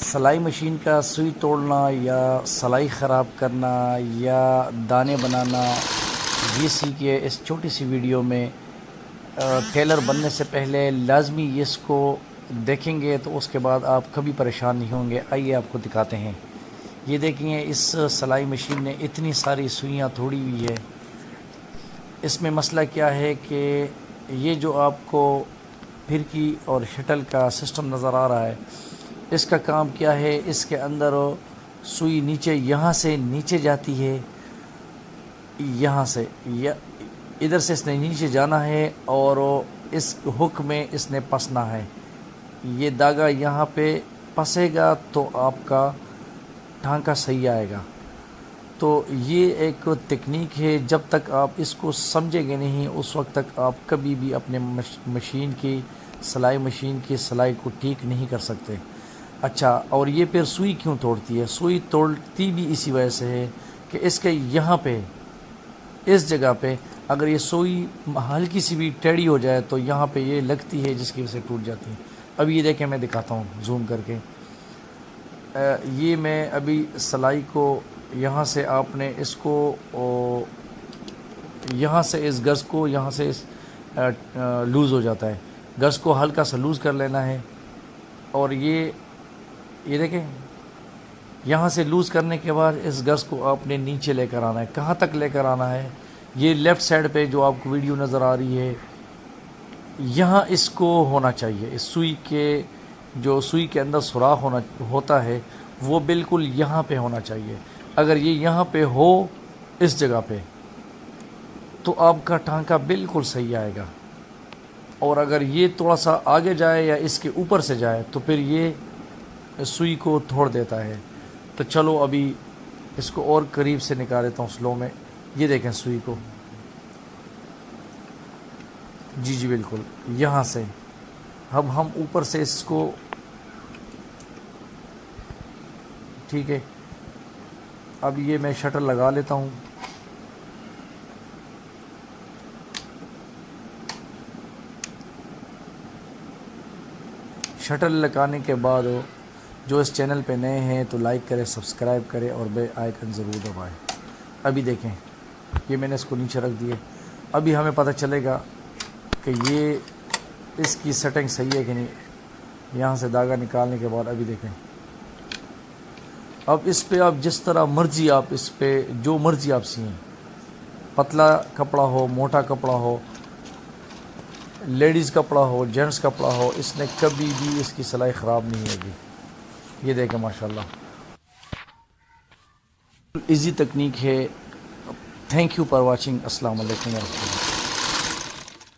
سلائی مشین کا سوئی توڑنا یا سلائی خراب کرنا یا دانے بنانا، یہ سیکھیے اس چھوٹی سی ویڈیو میں۔ ٹیلر بننے سے پہلے لازمی اس کو دیکھیں گے تو اس کے بعد آپ کبھی پریشان نہیں ہوں گے۔ آئیے آپ کو دکھاتے ہیں۔ یہ دیکھیں، اس سلائی مشین نے اتنی ساری سوئیاں توڑی ہوئی ہے۔ اس میں مسئلہ کیا ہے کہ یہ جو آپ کو پھرکی اور شٹل کا سسٹم نظر آ رہا ہے، اس کا کام کیا ہے، اس کے اندر سوئی نیچے یہاں سے نیچے جاتی ہے، یہاں سے ادھر سے اس نے نیچے جانا ہے اور اس ہک میں اس نے پسنا ہے۔ یہ داغا یہاں پہ پسے گا تو آپ کا ٹھانکا صحیح آئے گا۔ تو یہ ایک تکنیک ہے، جب تک آپ اس کو سمجھیں گے نہیں اس وقت تک آپ کبھی بھی اپنے مشین کی سلائی مشین کی سلائی کو ٹھیک نہیں کر سکتے۔ اچھا، اور یہ پھر سوئی کیوں توڑتی ہے؟ سوئی توڑتی بھی اسی وجہ سے ہے کہ اس کے یہاں پہ اس جگہ پہ اگر یہ سوئی ہلکی سی بھی ٹیڑھی ہو جائے تو یہاں پہ یہ لگتی ہے، جس کی وجہ سے ٹوٹ جاتی ہے۔ اب یہ دیکھیں، میں دکھاتا ہوں زوم کر کے۔ یہ میں ابھی سلائی کو یہاں سے آپ نے اس کو یہاں سے اس گز کو یہاں سے لوز ہو جاتا ہے، گز کو ہلکا سا لوز کر لینا ہے۔ اور یہ دیکھیں، یہاں سے لوز کرنے کے بعد اس گز کو آپ نے نیچے لے کر آنا ہے۔ کہاں تک لے کر آنا ہے؟ یہ لیفٹ سائڈ پہ جو آپ کو ویڈیو نظر آ رہی ہے، یہاں اس کو ہونا چاہیے۔ اس سوئی کے اندر سوراخ ہوتا ہے، وہ بالکل یہاں پہ ہونا چاہیے۔ اگر یہ یہاں پہ ہو اس جگہ پہ تو آپ کا ٹانکا بالکل صحیح آئے گا۔ اور اگر یہ تھوڑا سا آگے جائے یا اس کے اوپر سے جائے تو پھر یہ سوئی کو توڑ دیتا ہے۔ تو چلو ابھی اس کو اور قریب سے نکال لیتا ہوں سلو میں۔ یہ دیکھیں سوئی کو، جی بالکل یہاں سے۔ اب ہم اوپر سے اس کو، ٹھیک ہے، اب یہ میں شٹر لگا لیتا ہوں۔ شٹر لگانے کے بعد جو اس چینل پہ نئے ہیں تو لائک کرے، سبسکرائب کرے اور بیل آئیکن ضرور دبائے۔ ابھی دیکھیں، یہ میں نے اس کو نیچے رکھ دیے۔ ابھی ہمیں پتہ چلے گا کہ یہ اس کی سیٹنگ صحیح ہے کہ نہیں۔ یہاں سے داغا نکالنے کے بعد ابھی دیکھیں، اب اس پہ آپ جس طرح مرضی آپ اس پہ جو مرضی آپ سیئیں، پتلا کپڑا ہو، موٹا کپڑا ہو، لیڈیز کپڑا ہو، جینٹس کپڑا ہو، اس نے کبھی بھی اس کی سلائی خراب نہیں ہوگی۔ یہ دیکھیں ماشاءاللہ، ایزی تکنیک ہے۔ Thank you for watching. السلام علیکم ورحمۃ اللہ۔